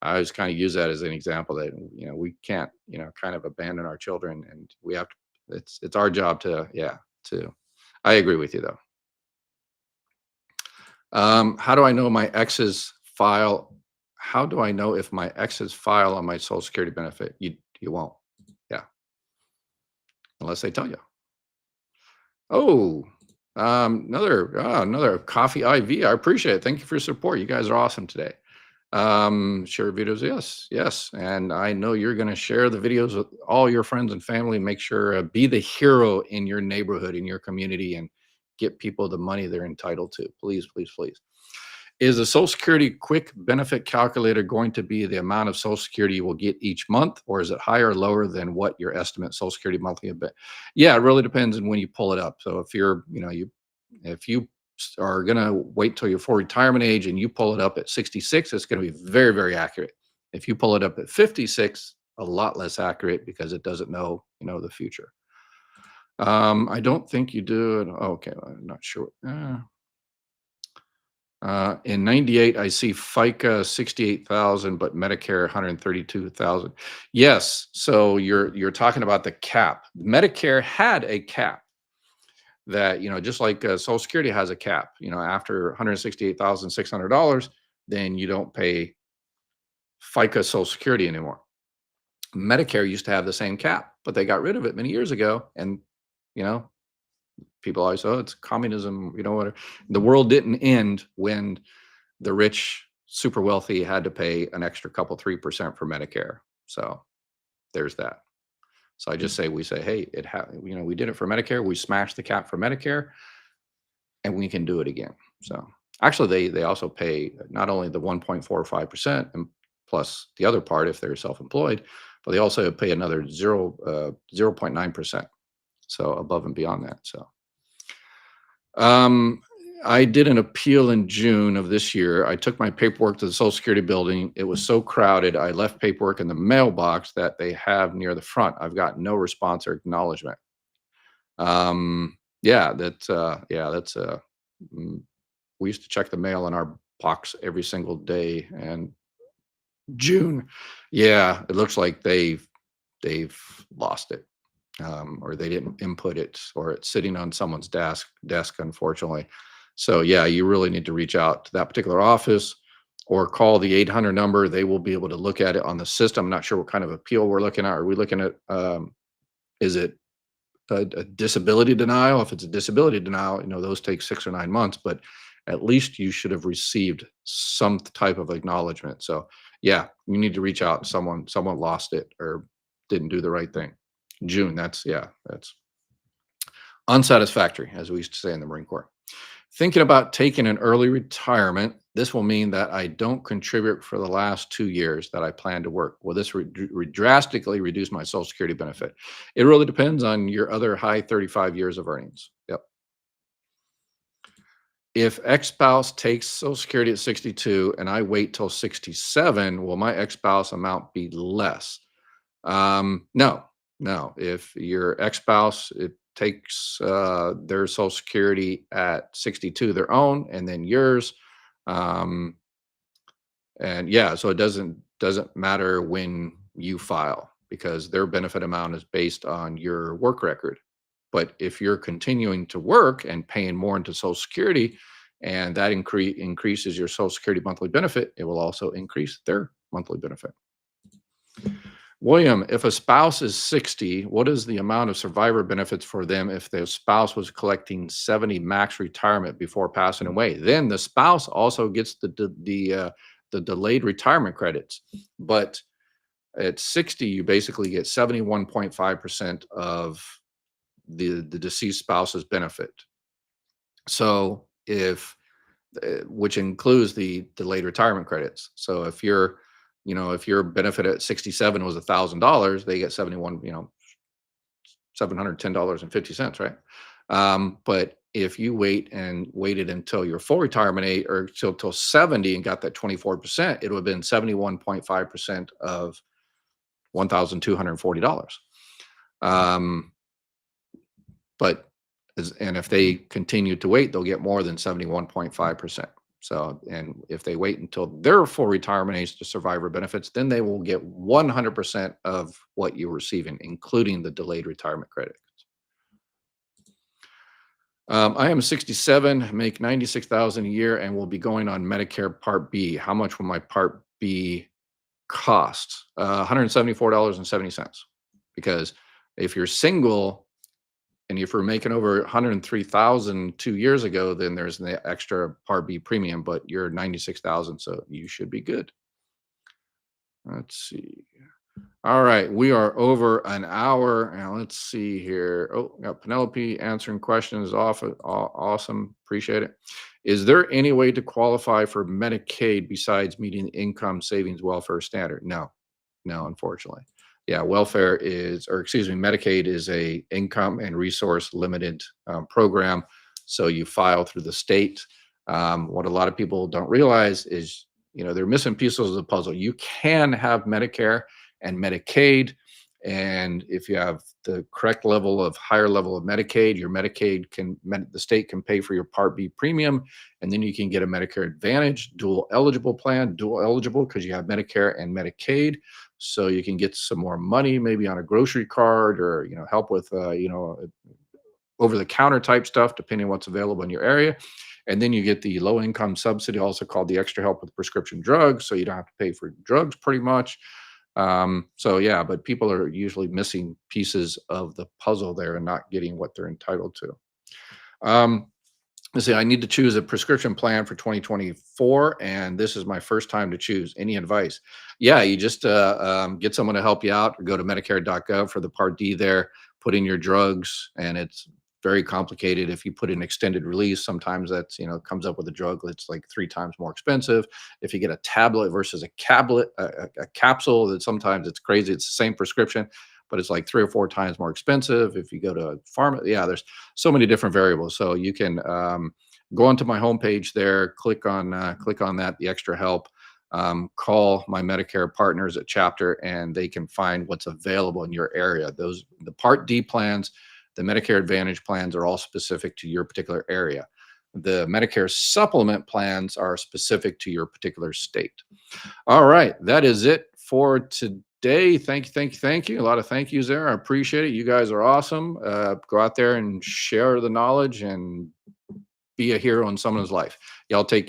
I always kind of use that as an example that, we can't, kind of abandon our children, and we have to, it's our job to, yeah, to, I agree with you though. How do I know my ex's file? How do I know if my ex's file on my social security benefit? You won't. Yeah. Unless they tell you. Oh, another coffee IV. I appreciate it. Thank you for your support. You guys are awesome today. Share videos. Yes, yes. And I know you're going to share the videos with all your friends and family. Make sure, be the hero in your neighborhood, in your community, and get people the money they're entitled to. Please, please, please. Is the Social Security quick benefit calculator going to be the amount of Social Security you will get each month, or is it higher or lower than what your estimate Social Security monthly? Yeah, it really depends on when you pull it up. So if you're, if you are going to wait till you're full retirement age and you pull it up at 66, it's going to be very, very accurate. If you pull it up at 56, a lot less accurate because it doesn't know, the future. I don't think you do. Okay, I'm not sure. In 98, I see FICA 68,000, but Medicare 132,000. Yes, so you're talking about the cap. Medicare had a cap that, just like Social Security has a cap. After $168,600, then you don't pay FICA Social Security anymore. Medicare used to have the same cap, but they got rid of it many years ago, and you know people always, oh, it's communism. What? The world didn't end when the rich, super wealthy had to pay an extra couple 3% for Medicare. So there's that. So I just say, we say, hey, we did it for Medicare. We smashed the cap for Medicare, and we can do it again. So actually, they also pay not only the 1.45% and plus the other part if they're self-employed, but they also pay another 0.9%. So above and beyond that. So I did an appeal in June of this year. I took my paperwork to the Social Security building. It was so crowded, I left paperwork in the mailbox that they have near the front. I've got no response or acknowledgement. Yeah, that's we used to check the mail in our box every single day. And June, yeah, it looks like they've lost it, or they didn't input it, or it's sitting on someone's desk, unfortunately. So yeah, you really need to reach out to that particular office or call the 800 number. They will be able to look at it on the system. I'm not sure what kind of appeal we're looking at. Are we looking at, is it a disability denial? If it's a disability denial, those take 6 or 9 months, but at least you should have received some type of acknowledgement. So yeah, you need to reach out. Someone lost it or didn't do the right thing. June, that's unsatisfactory, as we used to say in the Marine Corps. Thinking about taking an early retirement, this will mean that I don't contribute for the last 2 years that I plan to work. Will this drastically reduce my Social Security benefit? It really depends on your other high 35 years of earnings. Yep. If ex-spouse takes Social Security at 62 and I wait till 67, will my ex-spouse amount be less? No, no. If your ex-spouse, it takes their Social Security at 62, their own, and then yours. And yeah, so it doesn't matter when you file because their benefit amount is based on your work record. But if you're continuing to work and paying more into Social Security, and that increases your Social Security monthly benefit, it will also increase their monthly benefit. William, if a spouse is 60, what is the amount of survivor benefits for them if their spouse was collecting 70 max retirement before passing away? Then the spouse also gets the delayed retirement credits. But at 60, you basically get 71.5% of the deceased spouse's benefit. So which includes the delayed retirement credits. So if your benefit at 67 was $1,000, they get 71, $710.50, right? But if you waited until your full retirement age or till 70 and got that 24%, it would have been 71.5% of $1,240. But and if they continue to wait, they'll get more than 71.5%. So, and if they wait until their full retirement age to survivor benefits, then they will get 100% of what you're receiving, including the delayed retirement credit. I am 67, make 96,000 a year, and will be going on Medicare Part B. How much will my Part B cost? $174.70. Because if you're single and if you're making over 103,000 2 years ago, then there's an extra Part B premium, but you're 96,000, so you should be good. Let's see. All right, we are over an hour. Now let's see here. Oh, got Penelope answering questions. Awesome. Appreciate it. Is there any way to qualify for Medicaid besides meeting the income savings welfare standard? No, no, unfortunately. Yeah, welfare is, or excuse me, Medicaid is a income and resource limited program. So you file through the state. What a lot of people don't realize is, they're missing pieces of the puzzle. You can have Medicare and Medicaid. And if you have the correct level of higher level of Medicaid, your Medicaid the state can pay for your Part B premium, and then you can get a Medicare Advantage dual eligible plan, dual eligible because you have Medicare and Medicaid. So you can get some more money, maybe on a grocery card or, help with, over the counter type stuff, depending on what's available in your area. And then you get the low income subsidy, also called the extra help with prescription drugs. So you don't have to pay for drugs pretty much. So yeah, but people are usually missing pieces of the puzzle there and not getting what they're entitled to. Let's see, I need to choose a prescription plan for 2024, and this is my first time to choose. Any advice? Yeah, you just get someone to help you out, or go to Medicare.gov for the Part D there, put in your drugs, and it's very complicated. If you put in extended release, sometimes that's, comes up with a drug that's like 3 times more expensive. If you get a tablet versus a capsule, that sometimes it's crazy. It's the same prescription, but it's like 3 or 4 times more expensive. If you go to a pharmacy, yeah, there's so many different variables. So you can go onto my homepage there, click on that, the extra help, call my Medicare partners at Chapter, and they can find what's available in your area. The Part D plans, the Medicare Advantage plans are all specific to your particular area. The Medicare supplement plans are specific to your particular state. All right, that is it for today. Thank you. A lot of thank yous there. I appreciate it. You guys are awesome. Go out there and share the knowledge and be a hero in someone's life. Y'all take care.